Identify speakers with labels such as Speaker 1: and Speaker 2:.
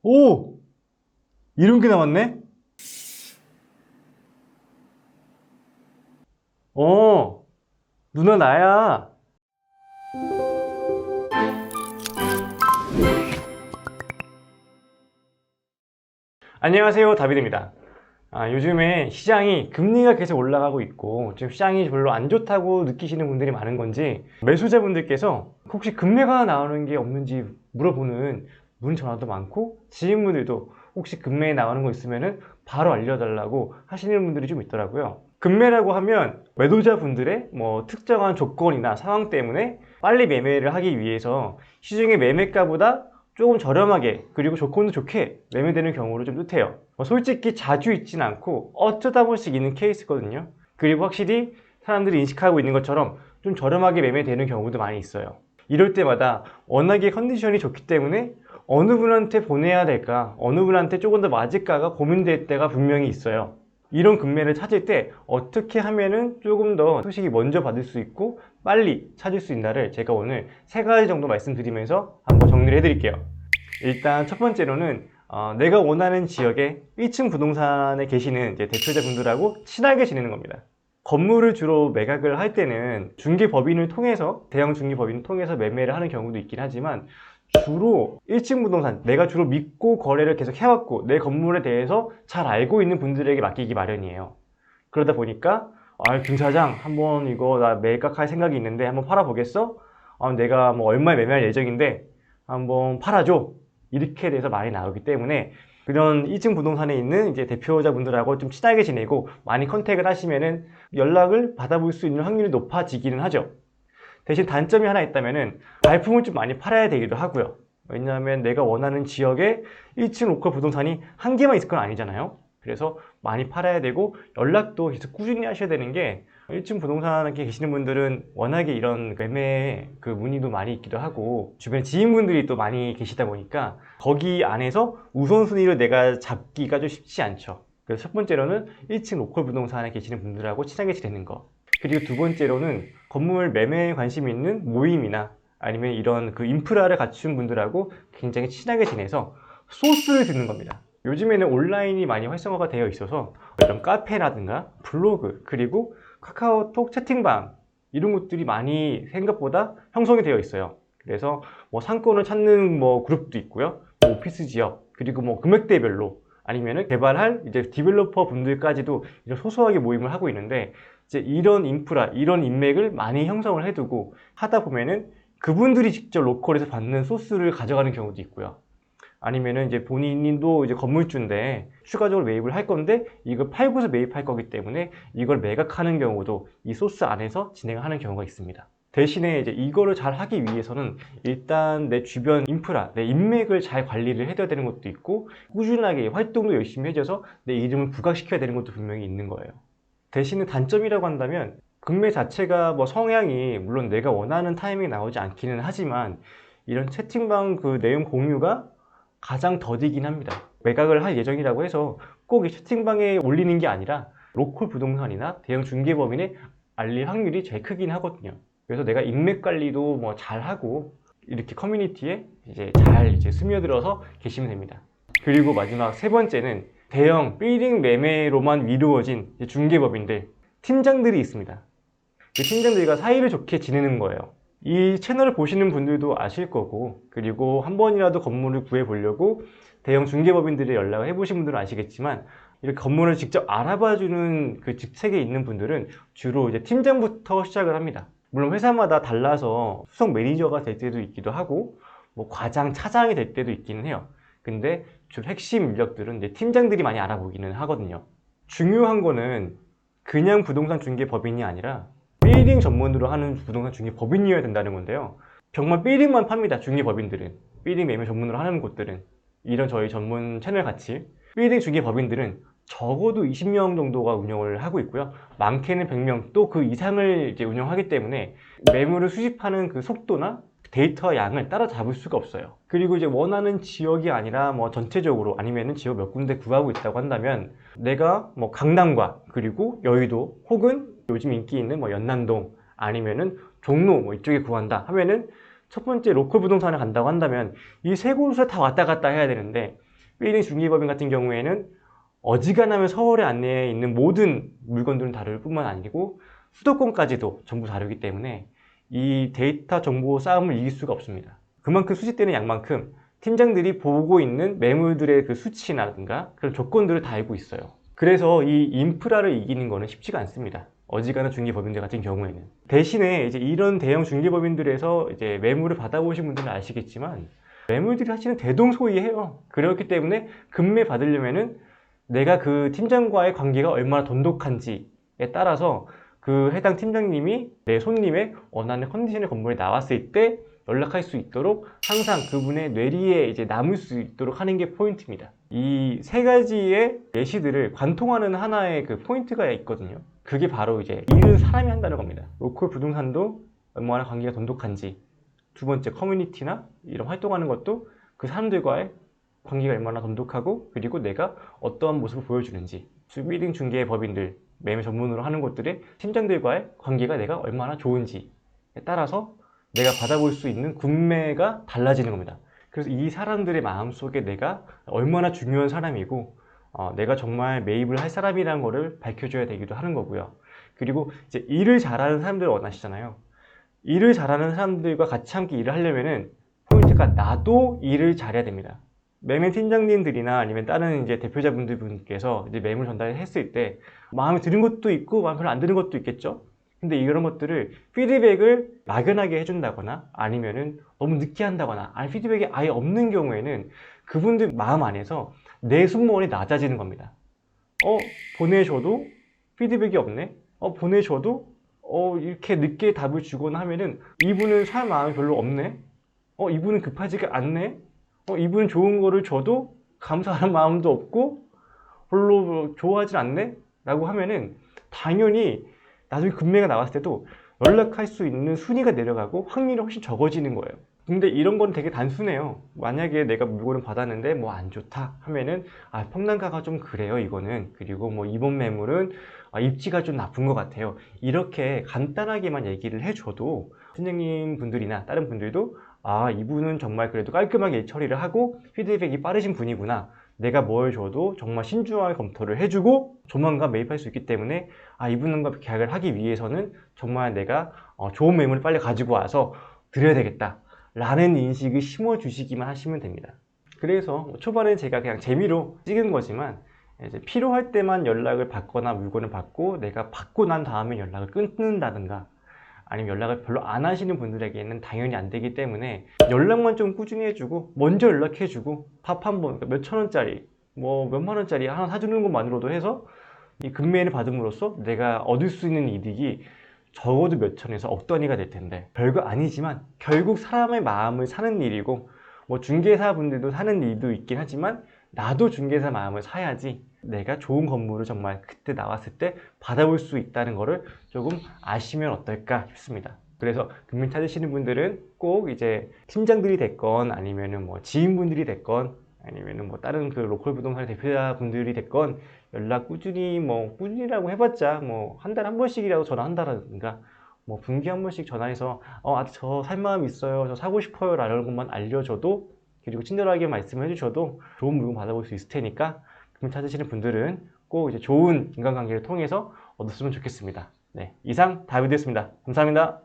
Speaker 1: 오! 이런 게 나왔네? 어, 누나 나야. 안녕하세요, 다비드입니다. 요즘에 시장이 금리가 계속 올라가고 있고 지금 시장이 별로 안 좋다고 느끼시는 분들이 많은 건지 매수자분들께서 혹시 금매가 나오는 게 없는지 물어보는 문 전화도 많고 지인분들도 혹시 금매에 나오는 거 있으면 바로 알려달라고 하시는 분들이 좀 있더라고요. 금매라고 하면 매도자분들의 뭐 특정한 조건이나 상황 때문에 빨리 매매를 하기 위해서 시중의 매매가보다 조금 저렴하게 그리고 조건도 좋게 매매되는 경우를 좀 뜻해요. 솔직히 자주 있진 않고 어쩌다 번씩 있는 케이스거든요. 그리고 확실히 사람들이 인식하고 있는 것처럼 좀 저렴하게 매매되는 경우도 많이 있어요. 이럴 때마다 워낙에 컨디션이 좋기 때문에 어느 분한테 보내야 될까, 어느 분한테 조금 더 맞을까가 고민될 때가 분명히 있어요. 이런 금매를 찾을 때 어떻게 하면은 조금 더 소식이 먼저 받을 수 있고 빨리 찾을 수 있나를 제가 오늘 3가지 정도 말씀드리면서 한번 정리를 해드릴게요. 일단 첫 번째로는 내가 원하는 지역에 1층 부동산에 계시는 이제 대표자분들하고 친하게 지내는 겁니다. 건물을 주로 매각을 할 때는 중개법인을 통해서 대형 중개법인을 통해서 매매를 하는 경우도 있긴 하지만 주로 1층 부동산, 내가 주로 믿고 거래를 계속 해왔고 내 건물에 대해서 잘 알고 있는 분들에게 맡기기 마련이에요. 그러다 보니까 김 사장 한번 이거 나 매각할 생각이 있는데 한번 팔아보겠어? 내가 뭐 얼마에 매매할 예정인데 한번 팔아줘. 이렇게 돼서 많이 나오기 때문에 그런 1층 부동산에 있는 이제 대표자분들하고 좀 친하게 지내고 많이 컨택을 하시면은 연락을 받아볼 수 있는 확률이 높아지기는 하죠. 대신 단점이 하나 있다면은 발품을 좀 많이 팔아야 되기도 하고요. 왜냐하면 내가 원하는 지역에 1층 로컬 부동산이 한 개만 있을 건 아니잖아요. 그래서 많이 팔아야 되고 연락도 계속 꾸준히 하셔야 되는 게 1층 부동산에 계시는 분들은 워낙에 이런 매매 그 문의도 많이 있기도 하고 주변에 지인분들이 또 많이 계시다 보니까 거기 안에서 우선순위를 내가 잡기가 좀 쉽지 않죠. 그래서 첫 번째로는 1층 로컬 부동산에 계시는 분들하고 친하게 지내는 거. 그리고 두 번째로는 건물 매매에 관심이 있는 모임이나 아니면 이런 그 인프라를 갖춘 분들하고 굉장히 친하게 지내서 소스를 듣는 겁니다. 요즘에는 온라인이 많이 활성화가 되어 있어서 이런 카페라든가 블로그 그리고 카카오톡 채팅방 이런 것들이 많이 생각보다 형성이 되어 있어요. 그래서 뭐 상권을 찾는 뭐 그룹도 있고요. 뭐 오피스 지역 그리고 뭐 금액대별로 아니면은 개발할 이제 디벨로퍼 분들까지도 이런 소소하게 모임을 하고 있는데 이제 이런 인프라, 이런 인맥을 많이 형성을 해두고 하다 보면은 그분들이 직접 로컬에서 받는 소스를 가져가는 경우도 있고요. 아니면은 이제 본인도 이제 건물주인데 추가적으로 매입을 할 건데 이걸 팔고서 매입할 거기 때문에 이걸 매각하는 경우도 이 소스 안에서 진행하는 경우가 있습니다. 대신에 이제 이거를 잘 하기 위해서는 일단 내 주변 인프라, 내 인맥을 잘 관리를 해줘야 되는 것도 있고 꾸준하게 활동도 열심히 해줘서 내 이름을 부각시켜야 되는 것도 분명히 있는 거예요. 대신에 단점이라고 한다면 금매 자체가 뭐 성향이 물론 내가 원하는 타이밍에 나오지 않기는 하지만 이런 채팅방 그 내용 공유가 가장 더디긴 합니다. 매각을 할 예정이라고 해서 꼭 이 채팅방에 올리는 게 아니라 로컬 부동산이나 대형 중개법인에 알릴 확률이 제일 크긴 하거든요. 그래서 내가 인맥 관리도 뭐 잘하고 이렇게 커뮤니티에 이제 스며들어서 계시면 됩니다. 그리고 마지막 세 번째는 대형 빌딩 매매로만 이루어진 중개법인들, 팀장들이 있습니다. 그 팀장들과 사이를 좋게 지내는 거예요. 이 채널을 보시는 분들도 아실 거고 그리고 한 번이라도 건물을 구해 보려고 대형 중개법인들에 연락을 해보신 분들은 아시겠지만 이렇게 건물을 직접 알아봐주는 그 직책에 있는 분들은 주로 이제 팀장부터 시작을 합니다. 물론 회사마다 달라서 수석 매니저가 될 때도 있기도 하고 뭐 과장, 차장이 될 때도 있기는 해요. 근데 주로 핵심 인력들은 이제 팀장들이 많이 알아보기는 하거든요. 중요한 거는 그냥 부동산 중개법인이 아니라 빌딩 전문으로 하는 부동산 중개법인이어야 된다는 건데요. 정말 빌딩만 팝니다. 중개법인들은. 빌딩 매매 전문으로 하는 곳들은. 이런 저희 전문 채널 같이 빌딩 중개법인들은 적어도 20명 정도가 운영을 하고 있고요. 많게는 100명 또 그 이상을 이제 운영하기 때문에 매물을 수집하는 그 속도나 데이터 양을 따라잡을 수가 없어요. 그리고 이제 원하는 지역이 아니라 뭐 전체적으로 아니면은 지역 몇 군데 구하고 있다고 한다면 내가 뭐 강남과 그리고 여의도 혹은 요즘 인기 있는 뭐 연남동 아니면은 종로 뭐 이쪽에 구한다 하면은 첫 번째 로컬 부동산을 간다고 한다면 이 세 곳을 다 왔다 갔다 해야 되는데 빌딩 중개법인 같은 경우에는 어지간하면 서울에 안내에 있는 모든 물건들은 다룰 뿐만 아니고 수도권까지도 전부 다루기 때문에 이 데이터 정보 싸움을 이길 수가 없습니다. 그만큼 수집되는 양만큼 팀장들이 보고 있는 매물들의 그 수치라든가 그런 조건들을 다 알고 있어요. 그래서 이 인프라를 이기는 거는 쉽지가 않습니다. 어지간한 중개법인들 같은 경우에는. 대신에 이제 이런 대형 중개법인들에서 이제 매물을 받아보신 분들은 아시겠지만 매물들이 사실은 대동소이해요. 그렇기 때문에 금매 받으려면은 내가 그 팀장과의 관계가 얼마나 돈독한지에 따라서 그 해당 팀장님이 내 손님의 원하는 컨디션의 건물에 나왔을 때 연락할 수 있도록 항상 그분의 뇌리에 이제 남을 수 있도록 하는 게 포인트입니다. 이 세 가지의 예시들을 관통하는 하나의 그 포인트가 있거든요. 그게 바로 이제 일은 사람이 한다는 겁니다. 로컬 부동산도 얼마나 관계가 돈독한지, 두 번째 커뮤니티나 이런 활동하는 것도 그 사람들과의 관계가 얼마나 돈독하고 그리고 내가 어떠한 모습을 보여주는지, 빌딩 중개 법인들 매매 전문으로 하는 곳들의 팀장들과의 관계가 내가 얼마나 좋은지에 따라서 내가 받아볼 수 있는 군매가 달라지는 겁니다. 그래서 이 사람들의 마음속에 내가 얼마나 중요한 사람이고 내가 정말 매입을 할 사람이라는 거를 밝혀줘야 되기도 하는 거고요. 그리고 이제 일을 잘하는 사람들을 원하시잖아요. 일을 잘하는 사람들과 같이 함께 일을 하려면은 포인트가 나도 일을 잘해야 됩니다. 매매 팀장님들이나 아니면 다른 이제 대표자분들께서 이제 매물 전달을 했을 때 마음에 드는 것도 있고 마음에 별로 안 드는 것도 있겠죠. 근데 이런 것들을 피드백을 막연하게 해준다거나 아니면은 너무 늦게 한다거나 아니 피드백이 아예 없는 경우에는 그분들 마음 안에서 내 승무원이 낮아지는 겁니다. 보내줘도 피드백이 없네. 보내줘도 이렇게 늦게 답을 주거나 하면은 이분은 살 마음이 별로 없네. 이분은 급하지가 않네. 이분은 좋은 거를 줘도 감사하는 마음도 없고 별로 좋아하진 않네? 라고 하면은 당연히 나중에 금매가 나왔을 때도 연락할 수 있는 순위가 내려가고 확률이 훨씬 적어지는 거예요. 근데 이런 건 되게 단순해요. 만약에 내가 물건을 받았는데 뭐 안 좋다 하면은 평당가가 좀 그래요 이거는. 그리고 뭐 이번 매물은 입지가 좀 나쁜 것 같아요. 이렇게 간단하게만 얘기를 해줘도 팀장님 분들이나 다른 분들도 이분은 정말 그래도 깔끔하게 처리를 하고 피드백이 빠르신 분이구나. 내가 뭘 줘도 정말 신중하게 검토를 해주고 조만간 매입할 수 있기 때문에 이분과 계약을 하기 위해서는 정말 내가 좋은 매물을 빨리 가지고 와서 드려야 되겠다 라는 인식을 심어주시기만 하시면 됩니다. 그래서 초반에 제가 그냥 재미로 찍은 거지만 이제 필요할 때만 연락을 받거나 물건을 받고 내가 받고 난 다음에 연락을 끊는다든가 아니면 연락을 별로 안 하시는 분들에게는 당연히 안 되기 때문에 연락만 좀 꾸준히 해주고 먼저 연락해주고 밥 한 번 몇천 원짜리 뭐 몇만 원짜리 하나 사주는 것만으로도 해서 이 금매를 받음으로써 내가 얻을 수 있는 이득이 적어도 몇 천에서 억 단위가 될 텐데 별거 아니지만 결국 사람의 마음을 사는 일이고 뭐 중개사 분들도 사는 일도 있긴 하지만 나도 중개사 마음을 사야지 내가 좋은 건물을 정말 그때 나왔을 때 받아볼 수 있다는 거를 조금 아시면 어떨까 싶습니다. 그래서 금매 찾으시는 분들은 꼭 이제 팀장들이 됐건 아니면은 뭐 지인분들이 됐건 아니면은 뭐 다른 그 로컬 부동산 대표자분들이 됐건 연락 꾸준히 뭐 꾸준히라고 해봤자 뭐 한 달에 한 번씩이라도 전화한다라든가 뭐 분기에 한 번씩 전화해서 저 살 마음 있어요, 저 사고 싶어요 라는 것만 알려줘도 그리고 친절하게 말씀해 주셔도 좋은 물건 받아볼 수 있을 테니까 금매 찾으시는 분들은 꼭 이제 좋은 인간관계를 통해서 얻었으면 좋겠습니다. 네, 이상 다비드였습니다. 감사합니다.